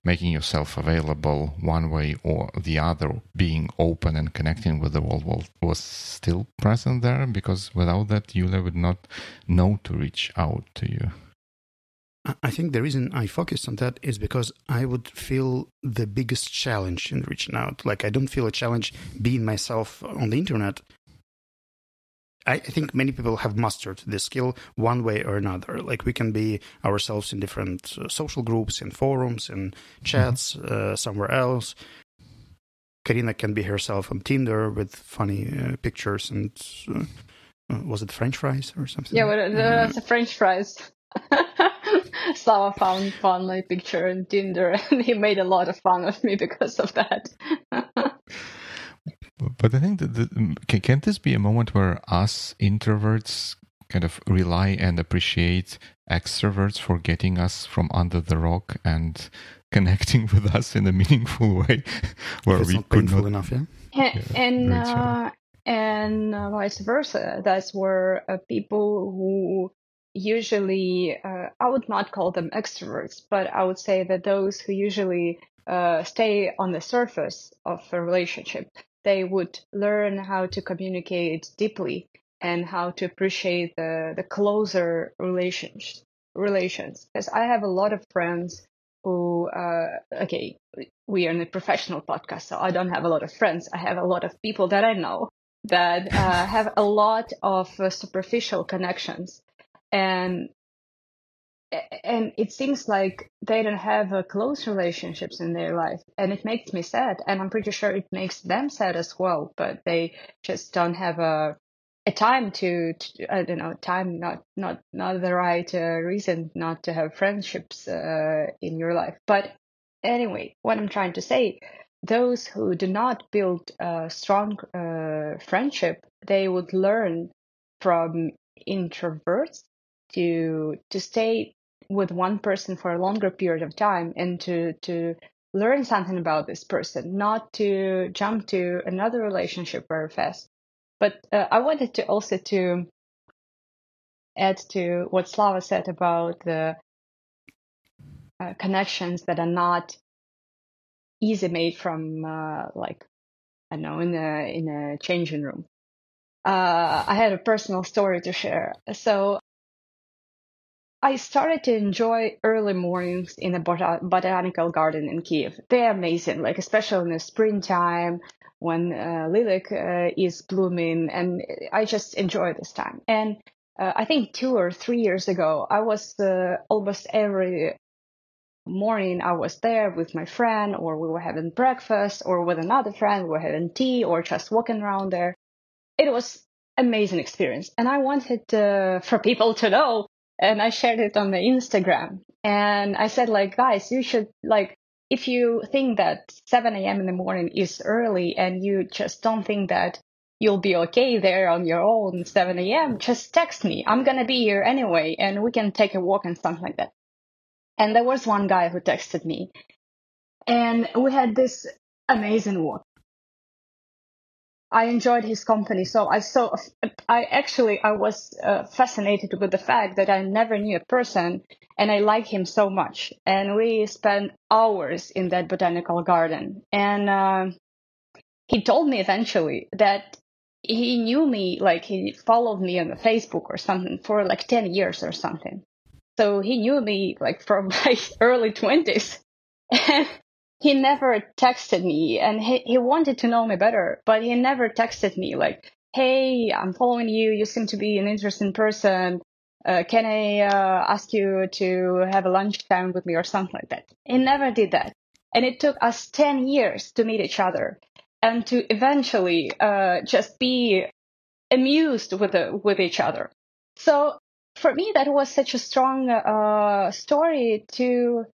making yourself available one way or the other, being open and connecting with the world was still present there, because without that, Yulia would not know to reach out to you. I think the reason I focused on that is because I would feel the biggest challenge in reaching out. Like, I don't feel a challenge being myself on the internet. I think many people have mastered this skill one way or another. Like, we can be ourselves in different social groups, in forums, in chats, somewhere else. Karyna can be herself on Tinder with funny pictures and was it French fries or something? Yeah, well, that's a French fries. Slava found fun my picture on Tinder, and he made a lot of fun of me because of that. But I think that can this be a moment where us introverts kind of rely and appreciate extroverts for getting us from under the rock and connecting with us in a meaningful way, where we not could painful not enough, and vice versa. That's where people who usually, I would not call them extroverts, but I would say that those who usually stay on the surface of a relationship, they would learn how to communicate deeply and how to appreciate the closer relations. Because I have a lot of friends who, okay, we are in a professional podcast, so I don't have a lot of friends. I have a lot of people that I know that have a lot of superficial connections. And it seems like they don't have close relationships in their life, and it makes me sad, and I'm pretty sure it makes them sad as well, but they just don't have a time to I don't know, time, not the right reason not to have friendships in your life. But anyway, what I'm trying to say, those who do not build a strong friendship, they would learn from introverts to stay with one person for a longer period of time and to learn something about this person, not to jump to another relationship very fast. But I wanted to also to add to what Slava said about the connections that are not easy made from like, I don't know, in a changing room. I had a personal story to share. So I started to enjoy early mornings in a botanical garden in Kiev. They're amazing, like especially in the springtime when lilac is blooming, and I just enjoy this time. And I think 2 or 3 years ago, I was almost every morning I was there with my friend, or we were having breakfast, or with another friend, we were having tea, or just walking around there. It was amazing experience, and I wanted for people to know. And I shared it on the Instagram. And I said, like, guys, you should, like, if you think that 7 a.m. in the morning is early and you just don't think that you'll be okay there on your own 7 a.m., just text me. I'm going to be here anyway, and we can take a walk and something like that. And there was one guy who texted me, and we had this amazing walk. I enjoyed his company. So I was fascinated with the fact that I never knew a person, and I like him so much. And we spent hours in that botanical garden. And he told me eventually that he knew me, like he followed me on the Facebook or something for like 10 years or something. So he knew me like from my early 20s. And he never texted me, and he wanted to know me better, but he never texted me like, hey, I'm following you. You seem to be an interesting person. Can I ask you to have a lunchtime with me or something like that? He never did that. And it took us 10 years to meet each other and to eventually just be amused with each other. So for me, that was such a strong story to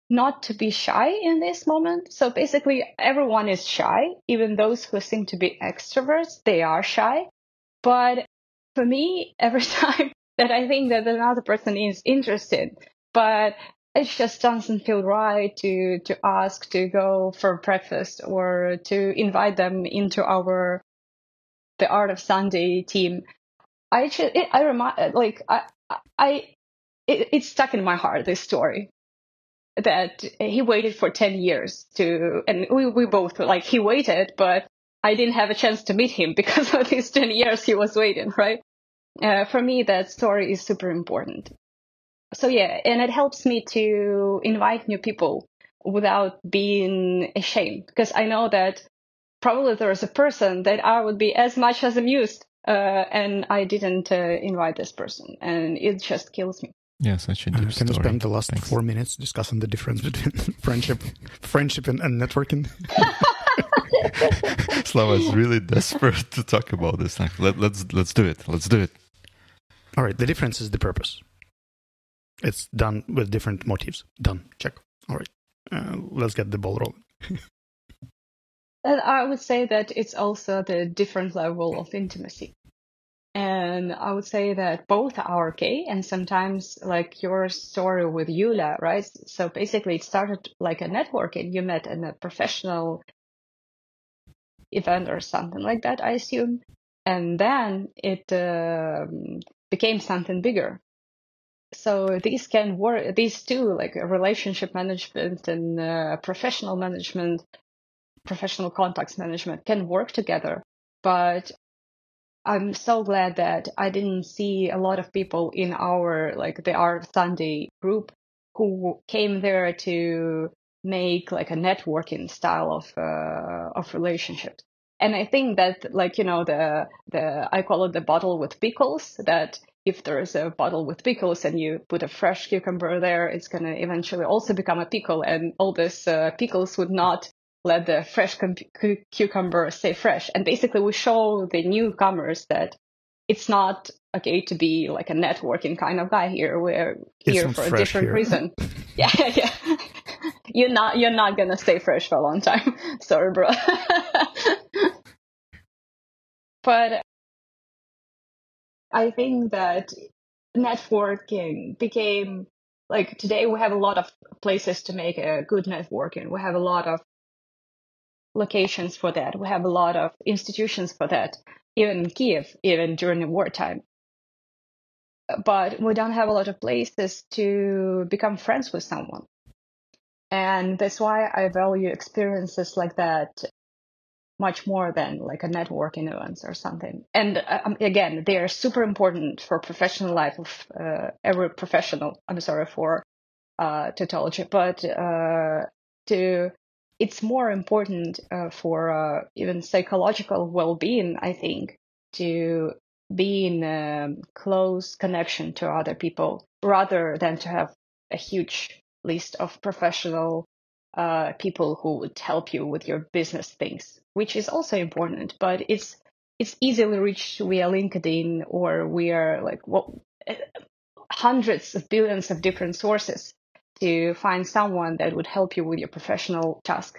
not to be shy in this moment. So basically, everyone is shy, even those who seem to be extroverts, they are shy. But for me, every time that I think that another person is interested, but it just doesn't feel right to ask to go for breakfast or to invite them into the Art of Sunday team. It's stuck in my heart, this story that he waited for 10 years and we both he waited, but I didn't have a chance to meet him because of these 10 years he was waiting, right? For me, that story is super important. So yeah, and it helps me to invite new people without being ashamed, because I know that probably there is a person that I would be as much as amused, and I didn't invite this person, and it just kills me. Yeah, such a deep story. Can you spend the last Thanks. 4 minutes discussing the difference between friendship and networking? Slava is really desperate to talk about this. Let's do it. Let's do it. All right. The difference is the purpose. It's done with different motives. Done. Check. All right. Let's get the ball rolling. And I would say that it's also the different level of intimacy. And I would say that both are okay. And sometimes, like your story with Yulia, right? So basically, it started like a networking. You met in a professional event or something like that, I assume. And then it became something bigger. So these can work, these two, like relationship management and professional management, professional contacts management, can work together. But I'm so glad that I didn't see a lot of people in our, like the Art Sunday group who came there to make like a networking style of relationships. And I think that, like, I call it the bottle with pickles, that if there's a bottle with pickles and you put a fresh cucumber there, it's going to eventually also become a pickle, and all this pickles would not let the fresh cucumber stay fresh. And basically we show the newcomers that it's not okay to be like a networking kind of guy here. We're here for a different reason. Yeah. You're not gonna stay fresh for a long time. Sorry, bro. But I think that networking became, like, today we have a lot of places to make a good networking. We have a lot of locations for that. We have a lot of institutions for that, even in Kiev, even during the wartime. But we don't have a lot of places to become friends with someone. And that's why I value experiences like that much more than like a networking events or something. And again, they are super important for professional life of every professional. I'm sorry for tautology, but it's more important for even psychological well-being, I think, to be in close connection to other people rather than to have a huge list of professional people who would help you with your business things, which is also important, but it's easily reached via LinkedIn or via hundreds of billions of different sources to find someone that would help you with your professional task,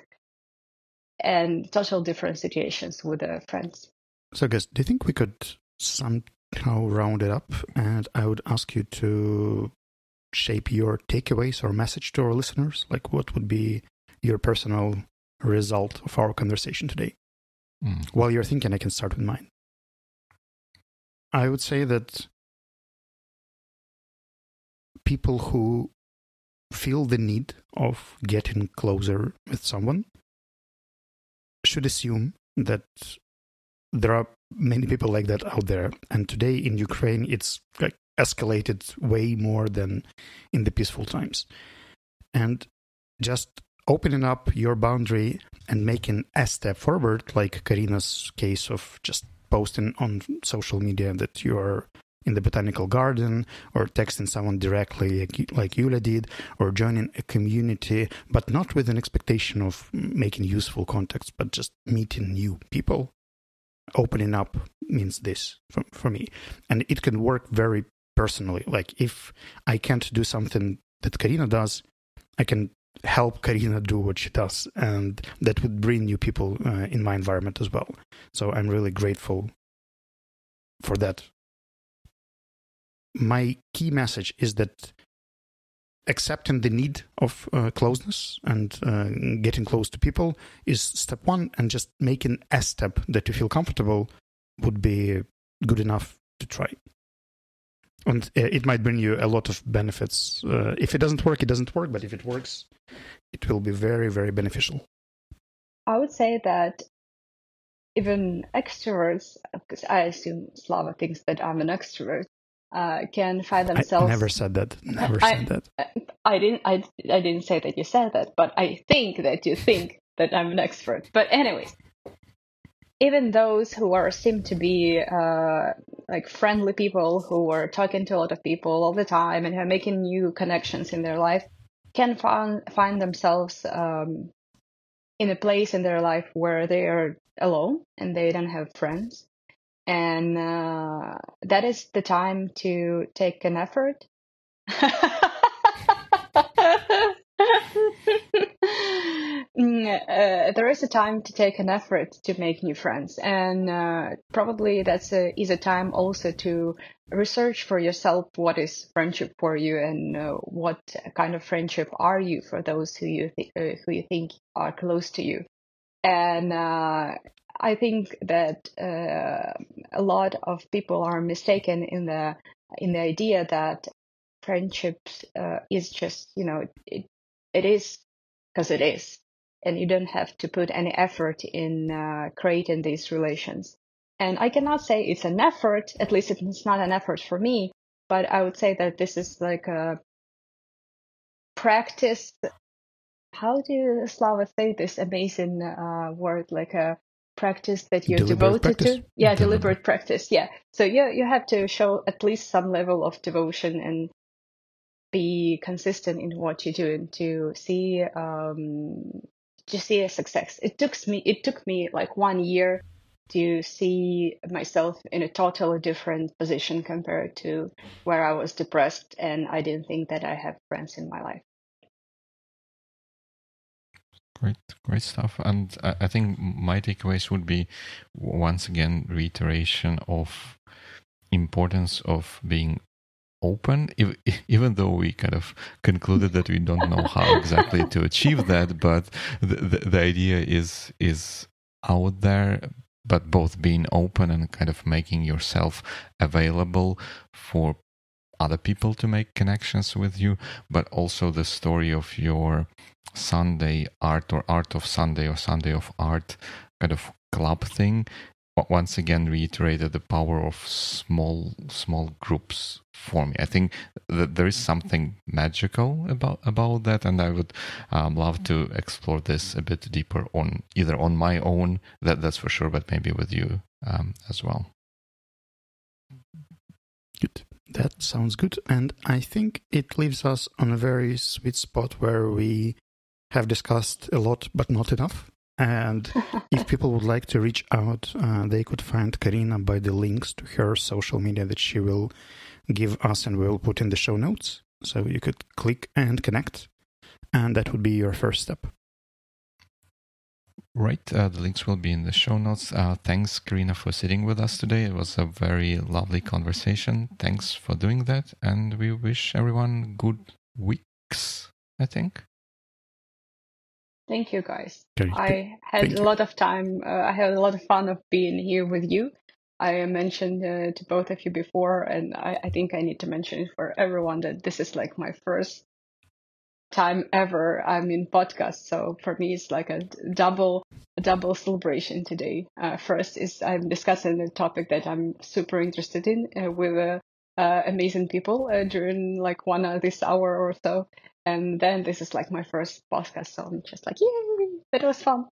and total different situations with friends. So guys, do you think we could somehow round it up, and I would ask you to shape your takeaways or message to our listeners? Like, what would be your personal result of our conversation today? While you're thinking, I can start with mine. I would say that people who feel the need of getting closer with someone should assume that there are many people like that out there. And today in Ukraine, it's like escalated way more than in the peaceful times. And just opening up your boundary and making a step forward, like Karyna's case of just posting on social media that you're in the botanical garden, or texting someone directly like Yulia did, or joining a community, but not with an expectation of making useful contacts, but just meeting new people. Opening up means this for me. And it can work very personally. Like if I can't do something that Karyna does, I can help Karyna do what she does. And that would bring new people in my environment as well. So I'm really grateful for that. My key message is that accepting the need of closeness and getting close to people is step one, and just making a step that you feel comfortable would be good enough to try. And it might bring you a lot of benefits. If it doesn't work, it doesn't work, but if it works, it will be very, very beneficial. I would say that even extroverts, because I assume Slava thinks that I'm an extrovert, can find themselves. I never said that. Never said that. I didn't say that you said that, but I think that you think that I'm an expert. But anyways, even those who seem to be like friendly people who are talking to a lot of people all the time and are making new connections in their life can find themselves in a place in their life where they are alone and they don't have friends. And that is the time to take an effort. There is a time to take an effort to make new friends, and probably that's is a time also to research for yourself what is friendship for you, and what kind of friendship are you for those who you think are close to you. And I think that a lot of people are mistaken in the idea that friendship is just, it is because it is, and you don't have to put any effort in creating these relations. And I cannot say it's an effort, at least it's not an effort for me, but I would say that this is like a practice. How do Slava say this amazing word, like a practice that you're Deliberate devoted practice. to? Yeah, deliberate practice. Yeah. So you have to show at least some level of devotion and be consistent in what you're doing to see a success. It took me like 1 year to see myself in a totally different position compared to where I was depressed, and I didn't think that I have friends in my life. Great stuff. And I think my takeaways would be, once again, reiteration of importance of being open, even though we kind of concluded that we don't know how exactly to achieve that, but the idea is out there, but both being open and kind of making yourself available for other people to make connections with you, but also the story of your Sunday art, or art of Sunday, or Sunday of art kind of club thing, once again reiterated the power of small groups for me. I think that there is something magical about that, and I would love to explore this a bit deeper either on my own, that's for sure, but maybe with you as well. Good. That sounds good. And I think it leaves us on a very sweet spot where we have discussed a lot, but not enough. And if people would like to reach out, they could find Karyna by the links to her social media that she will give us and we'll put in the show notes. So you could click and connect, and that would be your first step. Right. The links will be in the show notes. Thanks, Karyna, for sitting with us today. It was a very lovely conversation. Thanks for doing that. And we wish everyone good weeks, I think. Thank you, guys. Okay. I had a lot of time. I had a lot of fun of being here with you. I mentioned to both of you before, and I think I need to mention it for everyone, that this is like my first time ever I'm in podcast. So for me, it's like a double celebration today. First is I'm discussing a topic that I'm super interested in with amazing people during like 1 hour, this hour or so. And then this is like my first podcast, so I'm just like, yay, it was fun.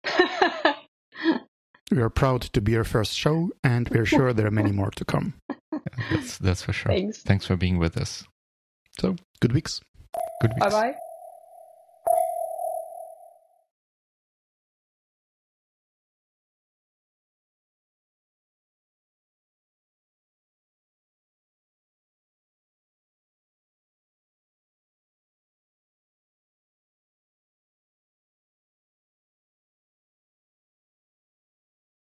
We are proud to be your first show, and we're sure there are many more to come. That's for sure. Thanks. Thanks for being with us. So, good weeks. Good weeks. Bye-bye.